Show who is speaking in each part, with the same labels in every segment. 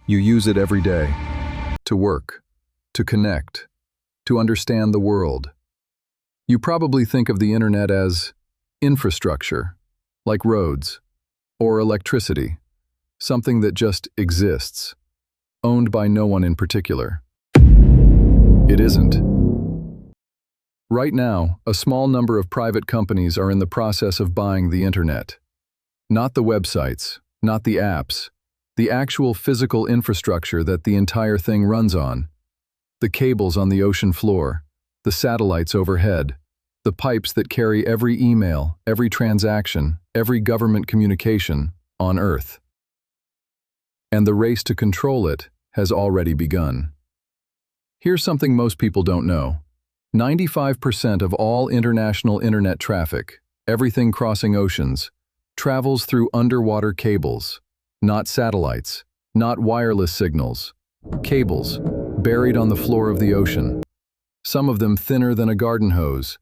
Speaker 1: You use it every day to work, to connect, to understand the world. You probably think of the internet as infrastructure, like roads, or electricity, something that just exists, owned by no one in particular. It isn't. Right now, a small number of private companies are in the process of buying the internet. Not the websites, not the apps, the actual physical infrastructure that the entire thing runs on. The cables on the ocean floor, the satellites overhead, the pipes that carry every email, every transaction, every government communication on Earth. And the race to control it has already begun. Here's something most people don't know. 95% of all international internet traffic, everything crossing oceans, travels through underwater cables. Not satellites, not wireless signals. Cables, buried on the floor of the ocean. Some of them thinner than a garden hose.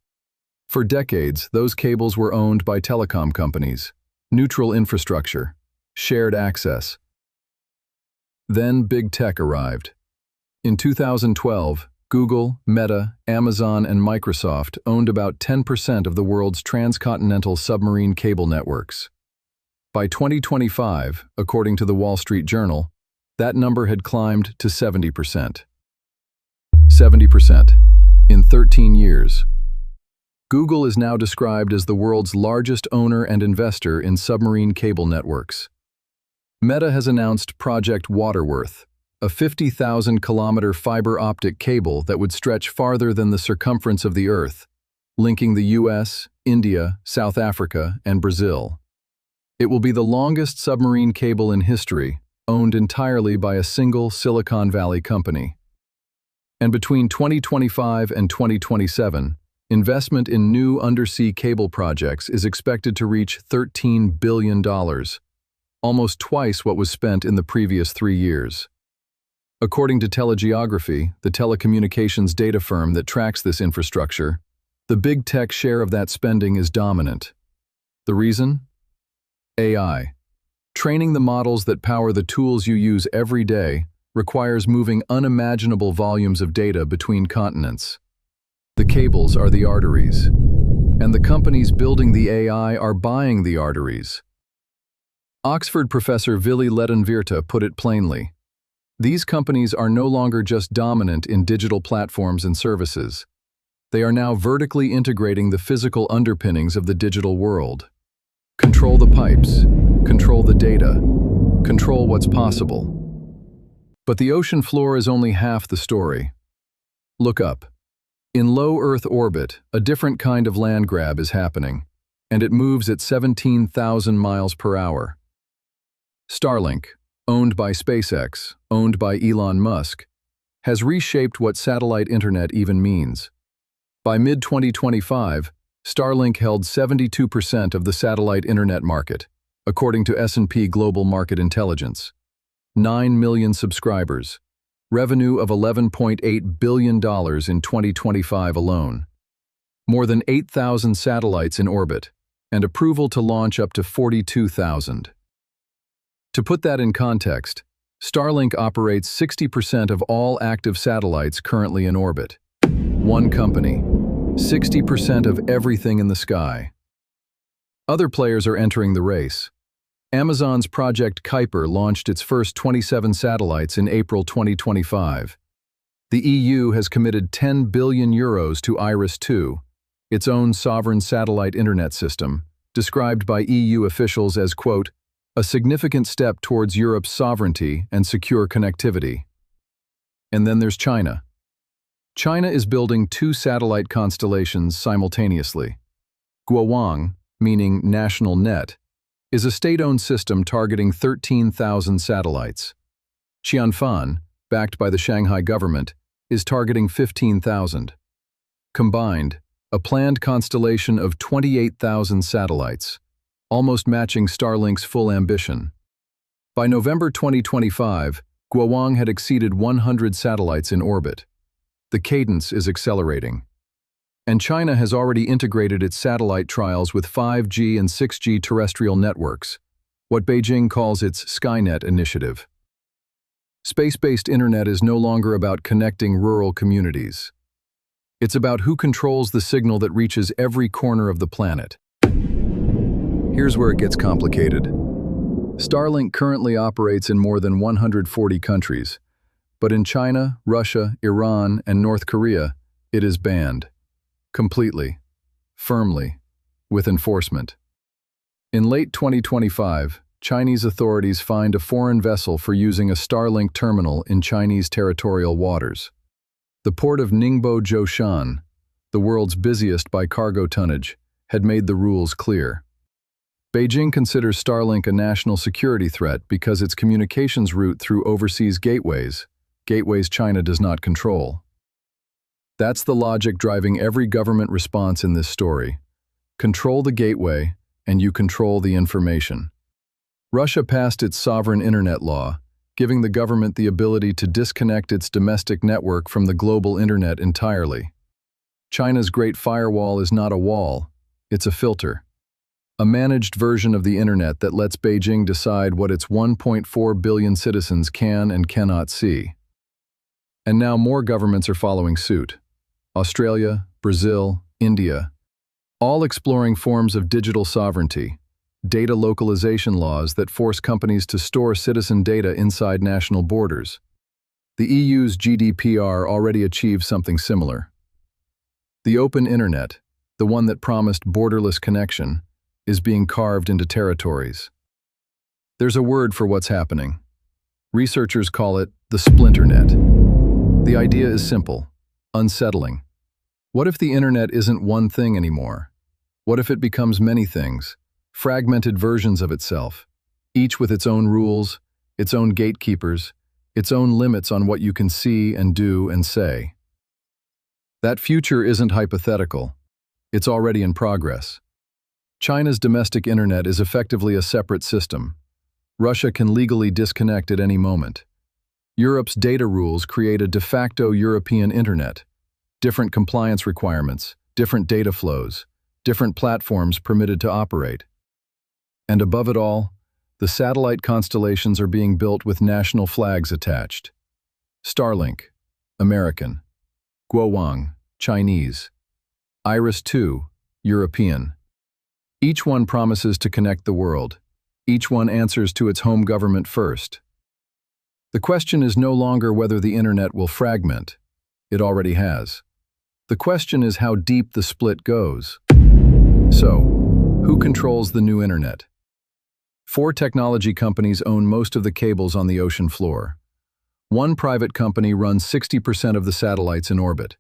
Speaker 1: For decades, those cables were owned by telecom companies. Neutral infrastructure, shared access. Then big tech arrived. In 2012, Google, Meta, Amazon, and Microsoft owned about 10% of the world's transcontinental submarine cable networks. By 2025, according to the Wall Street Journal, that number had climbed to 70%. 70% in 13 years. Google is now described as the world's largest owner and investor in submarine cable networks. Meta has announced Project Waterworth, a 50,000-kilometer fiber optic cable that would stretch farther than the circumference of the Earth, linking the US, India, South Africa, and Brazil. It will be the longest submarine cable in history, owned entirely by a single Silicon Valley company. And between 2025 and 2027, investment in new undersea cable projects is expected to reach $13 billion, almost twice what was spent in the previous 3 years. According to Telegeography, the telecommunications data firm that tracks this infrastructure, the big tech share of that spending is dominant. The reason? AI. Training the models that power the tools you use every day requires moving unimaginable volumes of data between continents. The cables are the arteries, and the companies building the AI are buying the arteries. Oxford professor Vili Ledenvirta put it plainly. These companies are no longer just dominant in digital platforms and services. They are now vertically integrating the physical underpinnings of the digital world. Control the pipes, control the data, control what's possible. But the ocean floor is only half the story. Look up. In low Earth orbit, a different kind of land grab is happening, and it moves at 17,000 miles per hour. Starlink, owned by SpaceX, owned by Elon Musk, has reshaped what satellite internet even means. By mid-2025, Starlink held 72% of the satellite internet market, according to S&P Global Market Intelligence. 9 million subscribers, revenue of $11.8 billion in 2025 alone. More than 8,000 satellites in orbit, and approval to launch up to 42,000. To put that in context, Starlink operates 60% of all active satellites currently in orbit. One company. 60% of everything in the sky. Other players are entering the race. Amazon's Project Kuiper launched its first 27 satellites in April 2025. The EU has committed €10 billion to IRIS-2, its own sovereign satellite internet system, described by EU officials as, quote, a significant step towards Europe's sovereignty and secure connectivity. And then there's China. China is building 2 satellite constellations simultaneously. Guowang, meaning national net, is a state-owned system targeting 13,000 satellites. Qianfan, backed by the Shanghai government, is targeting 15,000. Combined, a planned constellation of 28,000 satellites, almost matching Starlink's full ambition. By November 2025, Guowang had exceeded 100 satellites in orbit. The cadence is accelerating. And China has already integrated its satellite trials with 5G and 6G terrestrial networks, what Beijing calls its Skynet initiative. Space-based internet is no longer about connecting rural communities. It's about who controls the signal that reaches every corner of the planet. Here's where it gets complicated. Starlink currently operates in more than 140 countries, but in China, Russia, Iran, and North Korea, it is banned. Completely. Firmly. With enforcement. In late 2025, Chinese authorities fined a foreign vessel for using a Starlink terminal in Chinese territorial waters. The port of Ningbo Zhoushan, the world's busiest by cargo tonnage, had made the rules clear. Beijing considers Starlink a national security threat because its communications route through overseas gateways China does not control. That's the logic driving every government response in this story. Control the gateway, and you control the information. Russia passed its sovereign internet law, giving the government the ability to disconnect its domestic network from the global internet entirely. China's Great Firewall is not a wall, it's a filter. A managed version of the internet that lets Beijing decide what its 1.4 billion citizens can and cannot see. And now more governments are following suit. Australia, Brazil, India, all exploring forms of digital sovereignty, data localization laws that force companies to store citizen data inside national borders. The EU's GDPR already achieved something similar. The open internet, the one that promised borderless connection, is being carved into territories. There's a word for what's happening. Researchers call it the splinternet. The idea is simple, unsettling. What if the internet isn't one thing anymore? What if it becomes many things? Fragmented versions of itself, each with its own rules, its own gatekeepers, its own limits on what you can see and do and say. That future isn't hypothetical. It's already in progress. China's domestic internet is effectively a separate system. Russia can legally disconnect at any moment. Europe's data rules create a de facto European internet. Different compliance requirements, different data flows, different platforms permitted to operate. And above it all, the satellite constellations are being built with national flags attached. Starlink, American. Guowang, Chinese. Iris-2, European. Each one promises to connect the world. Each one answers to its home government first. The question is no longer whether the internet will fragment. It already has. The question is how deep the split goes. So, who controls the new internet? 4 technology companies own most of the cables on the ocean floor. One private company runs 60% of the satellites in orbit.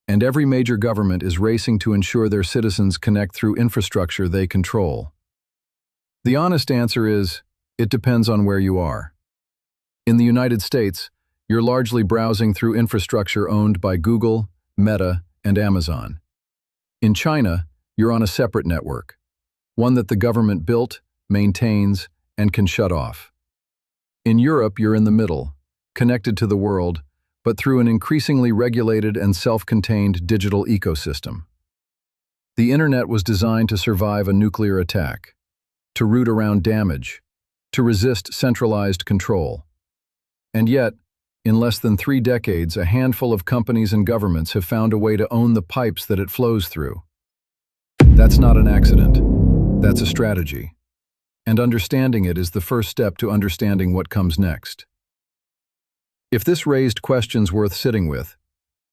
Speaker 1: And every major government is racing to ensure their citizens connect through infrastructure they control. The honest answer is, it depends on where you are. In the United States, you're largely browsing through infrastructure owned by Google, Meta, and Amazon. In China, you're on a separate network, one that the government built, maintains, and can shut off. In Europe, you're in the middle, connected to the world, but through an increasingly regulated and self-contained digital ecosystem. The internet was designed to survive a nuclear attack, to root around damage, to resist centralized control. And yet, in less than 3 decades, a handful of companies and governments have found a way to own the pipes that it flows through. That's not an accident. That's a strategy. And understanding it is the first step to understanding what comes next. If this raised questions worth sitting with,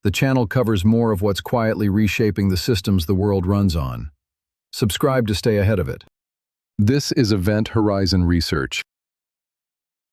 Speaker 1: the channel covers more of what's quietly reshaping the systems the world runs on. Subscribe to stay ahead of it. This is Event Horizon Research.